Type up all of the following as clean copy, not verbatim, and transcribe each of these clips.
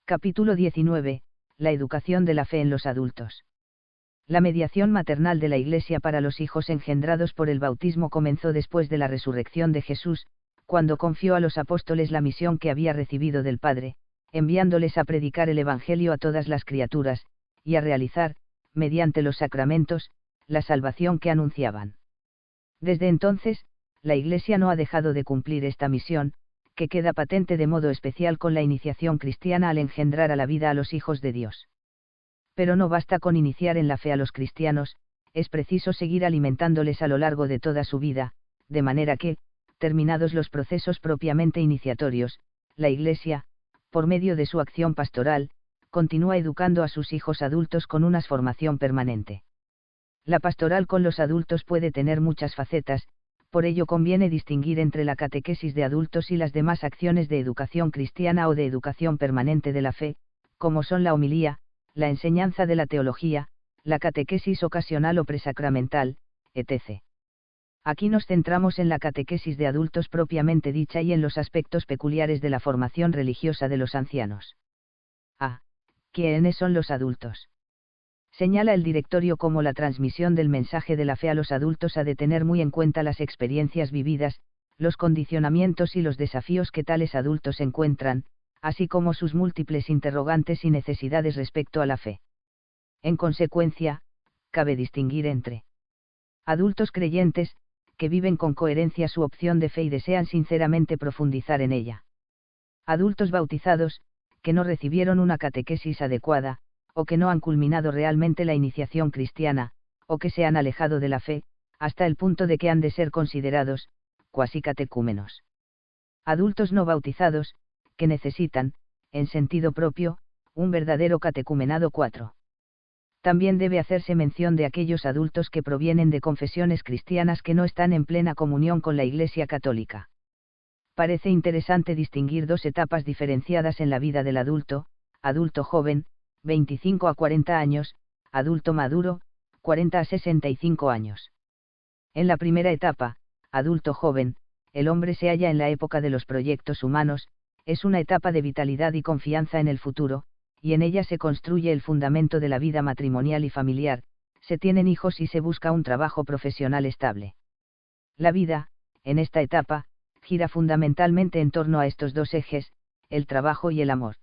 Capítulo 19. La educación de la fe en los adultos. La mediación maternal de la Iglesia para los hijos engendrados por el bautismo comenzó después de la resurrección de Jesús, cuando confió a los apóstoles la misión que había recibido del Padre, enviándoles a predicar el Evangelio a todas las criaturas, y a realizar, mediante los sacramentos, la salvación que anunciaban. Desde entonces, la Iglesia no ha dejado de cumplir esta misión, que queda patente de modo especial con la iniciación cristiana al engendrar a la vida a los hijos de Dios. Pero no basta con iniciar en la fe a los cristianos, es preciso seguir alimentándoles a lo largo de toda su vida, de manera que, terminados los procesos propiamente iniciatorios, la Iglesia, por medio de su acción pastoral, continúa educando a sus hijos adultos con una formación permanente. La pastoral con los adultos puede tener muchas facetas, por ello conviene distinguir entre la catequesis de adultos y las demás acciones de educación cristiana o de educación permanente de la fe, como son la homilía, la enseñanza de la teología, la catequesis ocasional o presacramental, etc. Aquí nos centramos en la catequesis de adultos propiamente dicha y en los aspectos peculiares de la formación religiosa de los ancianos. A. ¿Quiénes son los adultos? Señala el directorio cómo la transmisión del mensaje de la fe a los adultos ha de tener muy en cuenta las experiencias vividas, los condicionamientos y los desafíos que tales adultos encuentran, así como sus múltiples interrogantes y necesidades respecto a la fe. En consecuencia, cabe distinguir entre adultos creyentes, que viven con coherencia su opción de fe y desean sinceramente profundizar en ella. Adultos bautizados, que no recibieron una catequesis adecuada, o que no han culminado realmente la iniciación cristiana, o que se han alejado de la fe, hasta el punto de que han de ser considerados, cuasi catecúmenos. Adultos no bautizados, que necesitan, en sentido propio, un verdadero catecumenado. 4. También debe hacerse mención de aquellos adultos que provienen de confesiones cristianas que no están en plena comunión con la Iglesia católica. Parece interesante distinguir dos etapas diferenciadas en la vida del adulto: adulto joven, 25 a 40 años, adulto maduro, 40 a 65 años. En la primera etapa, adulto joven, el hombre se halla en la época de los proyectos humanos, es una etapa de vitalidad y confianza en el futuro, y en ella se construye el fundamento de la vida matrimonial y familiar, se tienen hijos y se busca un trabajo profesional estable. La vida, en esta etapa, gira fundamentalmente en torno a estos dos ejes, el trabajo y el amor.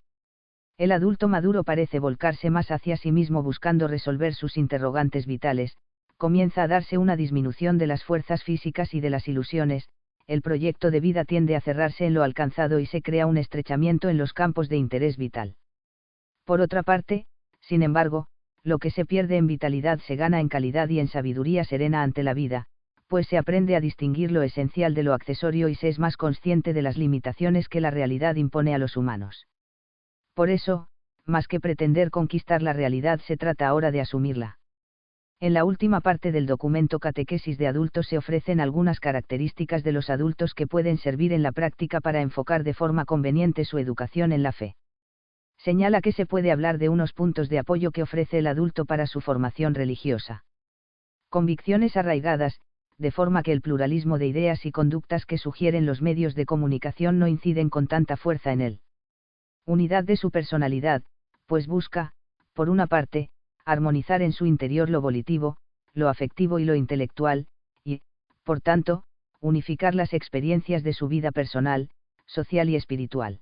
El adulto maduro parece volcarse más hacia sí mismo buscando resolver sus interrogantes vitales, comienza a darse una disminución de las fuerzas físicas y de las ilusiones, el proyecto de vida tiende a cerrarse en lo alcanzado y se crea un estrechamiento en los campos de interés vital. Por otra parte, sin embargo, lo que se pierde en vitalidad se gana en calidad y en sabiduría serena ante la vida, pues se aprende a distinguir lo esencial de lo accesorio y se es más consciente de las limitaciones que la realidad impone a los humanos. Por eso, más que pretender conquistar la realidad se trata ahora de asumirla. En la última parte del documento Catequesis de Adultos se ofrecen algunas características de los adultos que pueden servir en la práctica para enfocar de forma conveniente su educación en la fe. Señala que se puede hablar de unos puntos de apoyo que ofrece el adulto para su formación religiosa. Convicciones arraigadas, de forma que el pluralismo de ideas y conductas que sugieren los medios de comunicación no inciden con tanta fuerza en él. Unidad de su personalidad, pues busca, por una parte, armonizar en su interior lo volitivo, lo afectivo y lo intelectual, y, por tanto, unificar las experiencias de su vida personal, social y espiritual.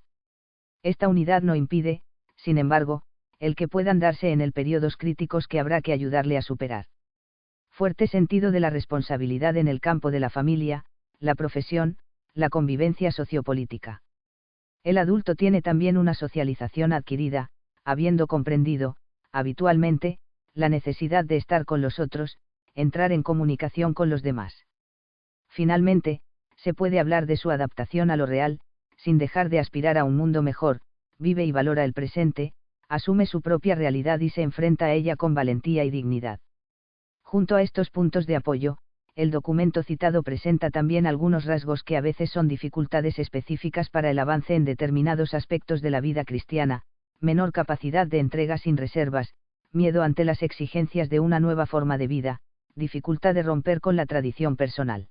Esta unidad no impide, sin embargo, el que puedan darse en él periodos críticos que habrá que ayudarle a superar. Fuerte sentido de la responsabilidad en el campo de la familia, la profesión, la convivencia sociopolítica. El adulto tiene también una socialización adquirida, habiendo comprendido, habitualmente, la necesidad de estar con los otros, entrar en comunicación con los demás. Finalmente, se puede hablar de su adaptación a lo real, sin dejar de aspirar a un mundo mejor, vive y valora el presente, asume su propia realidad y se enfrenta a ella con valentía y dignidad. Junto a estos puntos de apoyo, el documento citado presenta también algunos rasgos que a veces son dificultades específicas para el avance en determinados aspectos de la vida cristiana: menor capacidad de entrega sin reservas, miedo ante las exigencias de una nueva forma de vida, dificultad de romper con la tradición personal.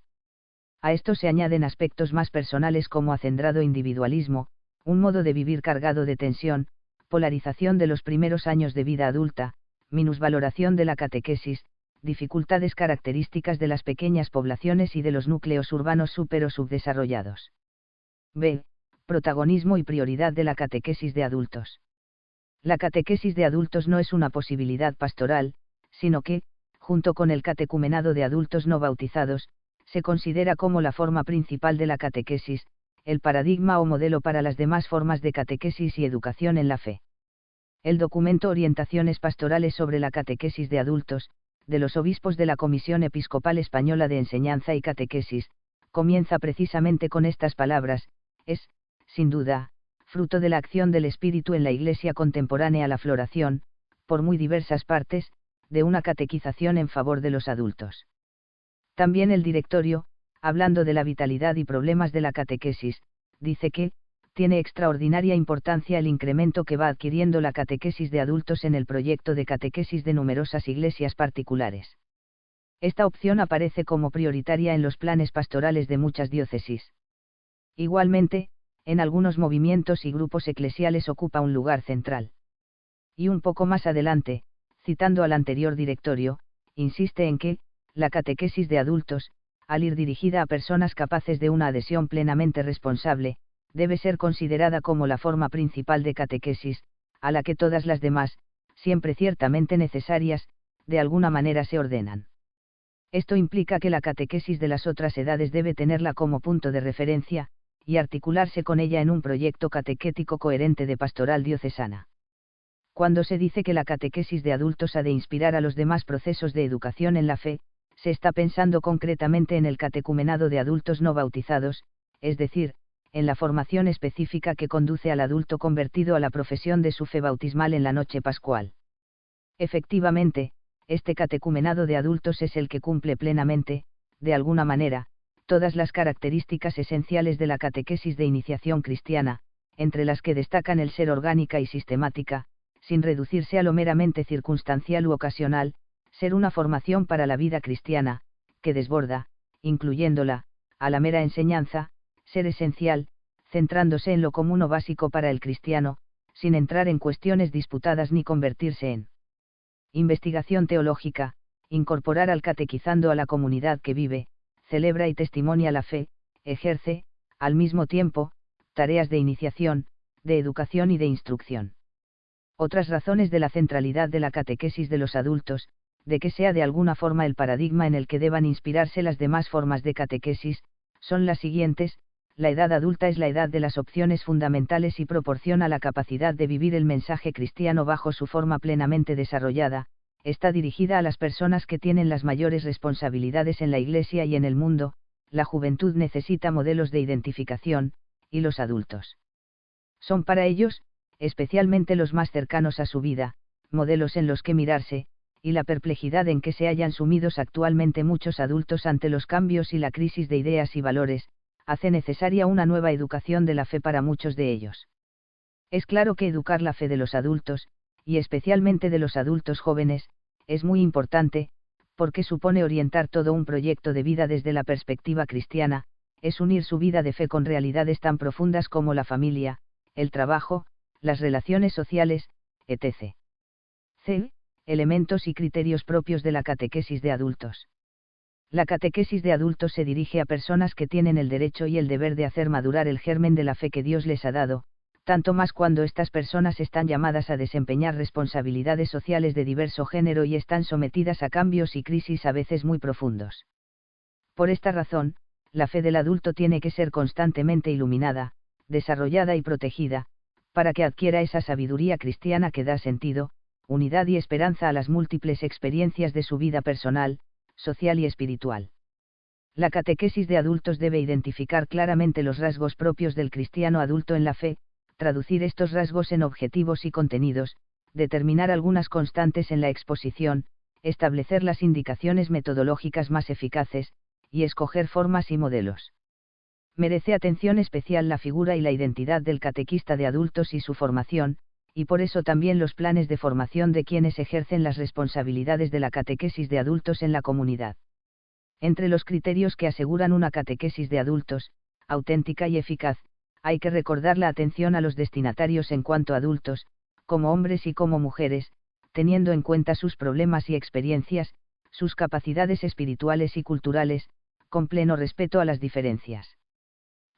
A esto se añaden aspectos más personales como acendrado individualismo, un modo de vivir cargado de tensión, polarización de los primeros años de vida adulta, minusvaloración de la catequesis, dificultades características de las pequeñas poblaciones y de los núcleos urbanos súper o subdesarrollados. B. Protagonismo y prioridad de la catequesis de adultos. La catequesis de adultos no es una posibilidad pastoral, sino que, junto con el catecumenado de adultos no bautizados, se considera como la forma principal de la catequesis, el paradigma o modelo para las demás formas de catequesis y educación en la fe. El documento Orientaciones pastorales sobre la catequesis de adultos, de los obispos de la Comisión Episcopal Española de Enseñanza y Catequesis, comienza precisamente con estas palabras: es, sin duda, fruto de la acción del Espíritu en la Iglesia contemporánea la floración, por muy diversas partes, de una catequización en favor de los adultos. También el directorio, hablando de la vitalidad y problemas de la catequesis, dice que, tiene extraordinaria importancia el incremento que va adquiriendo la catequesis de adultos en el proyecto de catequesis de numerosas iglesias particulares. Esta opción aparece como prioritaria en los planes pastorales de muchas diócesis. Igualmente, en algunos movimientos y grupos eclesiales ocupa un lugar central. Y un poco más adelante, citando al anterior directorio, insiste en que, la catequesis de adultos, al ir dirigida a personas capaces de una adhesión plenamente responsable, debe ser considerada como la forma principal de catequesis, a la que todas las demás, siempre ciertamente necesarias, de alguna manera se ordenan. Esto implica que la catequesis de las otras edades debe tenerla como punto de referencia, y articularse con ella en un proyecto catequético coherente de pastoral diocesana. Cuando se dice que la catequesis de adultos ha de inspirar a los demás procesos de educación en la fe, se está pensando concretamente en el catecumenado de adultos no bautizados, es decir, en la formación específica que conduce al adulto convertido a la profesión de su fe bautismal en la noche pascual. Efectivamente, este catecumenado de adultos es el que cumple plenamente, de alguna manera, todas las características esenciales de la catequesis de iniciación cristiana, entre las que destacan el ser orgánica y sistemática, sin reducirse a lo meramente circunstancial u ocasional, ser una formación para la vida cristiana, que desborda, incluyéndola, a la mera enseñanza, ser esencial, centrándose en lo común o básico para el cristiano, sin entrar en cuestiones disputadas ni convertirse en investigación teológica, incorporar al catequizando a la comunidad que vive, celebra y testimonia la fe, ejerce, al mismo tiempo, tareas de iniciación, de educación y de instrucción. Otras razones de la centralidad de la catequesis de los adultos, de que sea de alguna forma el paradigma en el que deban inspirarse las demás formas de catequesis, son las siguientes: la edad adulta es la edad de las opciones fundamentales y proporciona la capacidad de vivir el mensaje cristiano bajo su forma plenamente desarrollada, está dirigida a las personas que tienen las mayores responsabilidades en la Iglesia y en el mundo, la juventud necesita modelos de identificación, y los adultos son para ellos, especialmente los más cercanos a su vida, modelos en los que mirarse, y la perplejidad en que se hallan sumidos actualmente muchos adultos ante los cambios y la crisis de ideas y valores, hace necesaria una nueva educación de la fe para muchos de ellos. Es claro que educar la fe de los adultos, y especialmente de los adultos jóvenes, es muy importante, porque supone orientar todo un proyecto de vida desde la perspectiva cristiana, es unir su vida de fe con realidades tan profundas como la familia, el trabajo, las relaciones sociales, etc. C. Elementos y criterios propios de la catequesis de adultos. La catequesis de adultos se dirige a personas que tienen el derecho y el deber de hacer madurar el germen de la fe que Dios les ha dado, tanto más cuando estas personas están llamadas a desempeñar responsabilidades sociales de diverso género y están sometidas a cambios y crisis a veces muy profundos. Por esta razón, la fe del adulto tiene que ser constantemente iluminada, desarrollada y protegida, para que adquiera esa sabiduría cristiana que da sentido, unidad y esperanza a las múltiples experiencias de su vida personal, social y espiritual. La catequesis de adultos debe identificar claramente los rasgos propios del cristiano adulto en la fe, traducir estos rasgos en objetivos y contenidos, determinar algunas constantes en la exposición, establecer las indicaciones metodológicas más eficaces, y escoger formas y modelos. Merece atención especial la figura y la identidad del catequista de adultos y su formación, y por eso también los planes de formación de quienes ejercen las responsabilidades de la catequesis de adultos en la comunidad. Entre los criterios que aseguran una catequesis de adultos, auténtica y eficaz, hay que recordar la atención a los destinatarios en cuanto adultos, como hombres y como mujeres, teniendo en cuenta sus problemas y experiencias, sus capacidades espirituales y culturales, con pleno respeto a las diferencias.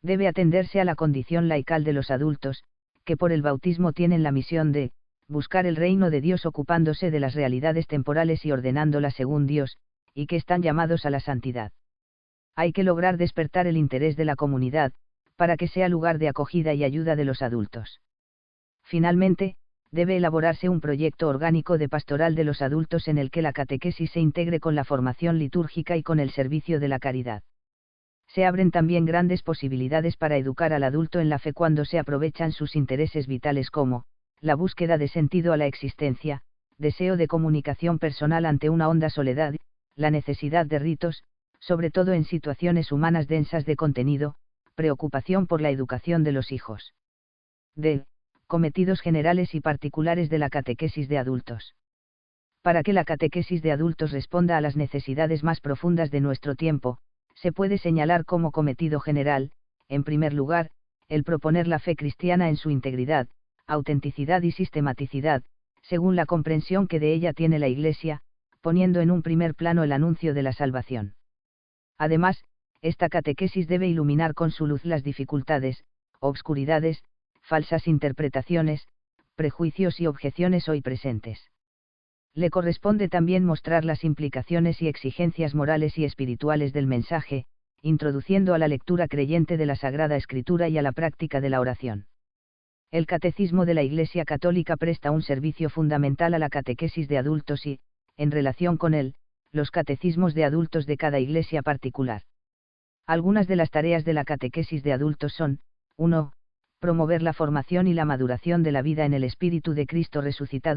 Debe atenderse a la condición laical de los adultos, que por el bautismo tienen la misión de buscar el reino de Dios ocupándose de las realidades temporales y ordenándolas según Dios, y que están llamados a la santidad. Hay que lograr despertar el interés de la comunidad, para que sea lugar de acogida y ayuda de los adultos. Finalmente, debe elaborarse un proyecto orgánico de pastoral de los adultos en el que la catequesis se integre con la formación litúrgica y con el servicio de la caridad. Se abren también grandes posibilidades para educar al adulto en la fe cuando se aprovechan sus intereses vitales como, la búsqueda de sentido a la existencia, deseo de comunicación personal ante una honda soledad, la necesidad de ritos, sobre todo en situaciones humanas densas de contenido, preocupación por la educación de los hijos. D. Cometidos generales y particulares de la catequesis de adultos. Para que la catequesis de adultos responda a las necesidades más profundas de nuestro tiempo, se puede señalar como cometido general, en primer lugar, el proponer la fe cristiana en su integridad, autenticidad y sistematicidad, según la comprensión que de ella tiene la Iglesia, poniendo en un primer plano el anuncio de la salvación. Además, esta catequesis debe iluminar con su luz las dificultades, obscuridades, falsas interpretaciones, prejuicios y objeciones hoy presentes. Le corresponde también mostrar las implicaciones y exigencias morales y espirituales del mensaje, introduciendo a la lectura creyente de la Sagrada Escritura y a la práctica de la oración. El Catecismo de la Iglesia Católica presta un servicio fundamental a la catequesis de adultos y, en relación con él, los catecismos de adultos de cada iglesia particular. Algunas de las tareas de la catequesis de adultos son: 1. Promover la formación y la maduración de la vida en el Espíritu de Cristo resucitado.